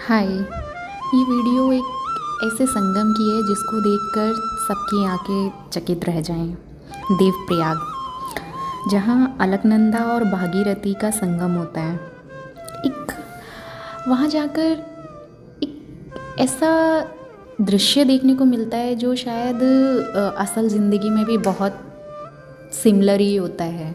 हाय। ये वीडियो एक ऐसे संगम की है जिसको देखकर सबकी आंखें चकित रह जाएं। देवप्रयाग, जहाँ अलकनंदा और भागीरथी का संगम होता है। एक वहाँ जाकर एक ऐसा दृश्य देखने को मिलता है जो शायद असल ज़िंदगी में भी बहुत सिमिलर ही होता है।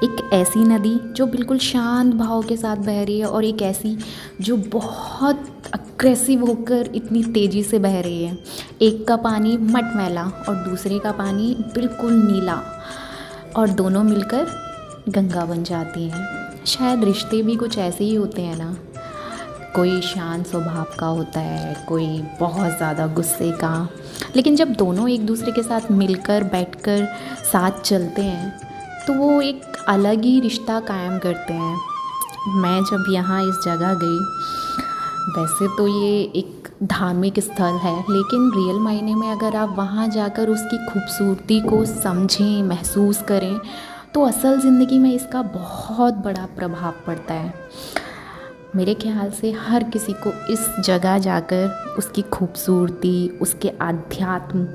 एक ऐसी नदी जो बिल्कुल शांत भाव के साथ बह रही है और एक ऐसी जो बहुत अग्रेसिव होकर इतनी तेज़ी से बह रही है। एक का पानी मटमैला और दूसरे का पानी बिल्कुल नीला, और दोनों मिलकर गंगा बन जाती हैं। शायद रिश्ते भी कुछ ऐसे ही होते हैं ना। कोई शांत स्वभाव का होता है, कोई बहुत ज़्यादा गुस्से का, लेकिन जब दोनों एक दूसरे के साथ मिलकर बैठकर साथ चलते हैं तो वो एक अलग ही रिश्ता कायम करते हैं। मैं जब यहाँ इस जगह गई, वैसे तो ये एक धार्मिक स्थल है, लेकिन रियल मायने में अगर आप वहाँ जाकर उसकी खूबसूरती को समझें, महसूस करें, तो असल ज़िंदगी में इसका बहुत बड़ा प्रभाव पड़ता है। मेरे ख्याल से हर किसी को इस जगह जाकर उसकी खूबसूरती, उसके आध्यात्म,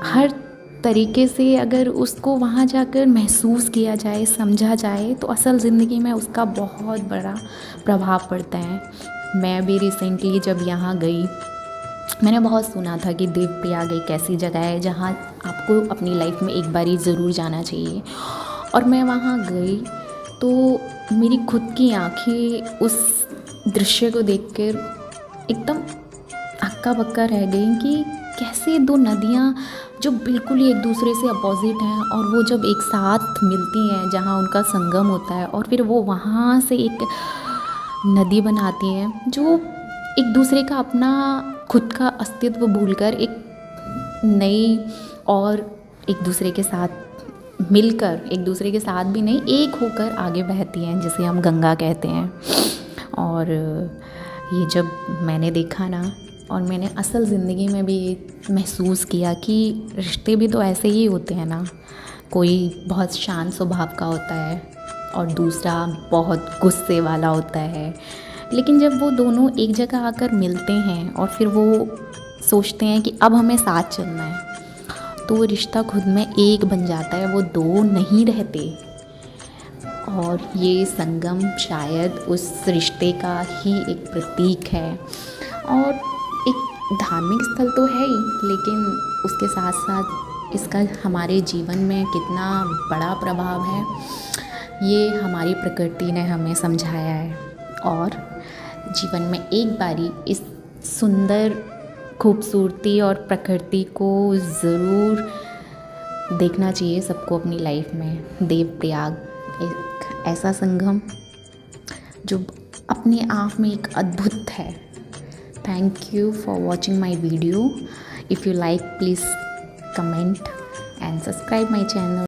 हर तरीके से अगर उसको वहाँ जाकर महसूस किया जाए, समझा जाए, तो असल ज़िंदगी में उसका बहुत बड़ा प्रभाव पड़ता है। मैं भी रिसेंटली जब यहाँ गई, मैंने बहुत सुना था कि देवप्रयाग एक ऐसी जगह है जहाँ आपको अपनी लाइफ में एक बारी ज़रूर जाना चाहिए। और मैं वहाँ गई तो मेरी खुद की आँखें उस दृश्य को देखकर एकदम हक्का बक्का रह गई कि कैसे दो नदियाँ जो बिल्कुल ही एक दूसरे से अपोजिट हैं, और वो जब एक साथ मिलती हैं, जहाँ उनका संगम होता है, और फिर वो वहाँ से एक नदी बनाती हैं जो एक दूसरे का अपना खुद का अस्तित्व भूलकर एक नई और एक दूसरे के साथ मिलकर, एक दूसरे के साथ भी नहीं, एक होकर आगे बहती हैं, जिसे हम गंगा कहते हैं। और ये जब मैंने देखा ना, और मैंने असल ज़िंदगी में भी महसूस किया कि रिश्ते भी तो ऐसे ही होते हैं ना। कोई बहुत शांत स्वभाव का होता है और दूसरा बहुत गुस्से वाला होता है, लेकिन जब वो दोनों एक जगह आकर मिलते हैं और फिर वो सोचते हैं कि अब हमें साथ चलना है, तो वो रिश्ता खुद में एक बन जाता है, वो दो नहीं रहते। और ये संगम शायद उस रिश्ते का ही एक प्रतीक है, और एक धार्मिक स्थल तो है ही, लेकिन उसके साथ साथ इसका हमारे जीवन में कितना बड़ा प्रभाव है, ये हमारी प्रकृति ने हमें समझाया है। और जीवन में एक बारी इस सुंदर खूबसूरती और प्रकृति को ज़रूर देखना चाहिए सबको अपनी लाइफ में। देवप्रयाग एक ऐसा संगम जो अपने आप में एक अद्भुत है। Thank you for watching my video. If you like, please comment and subscribe my channel.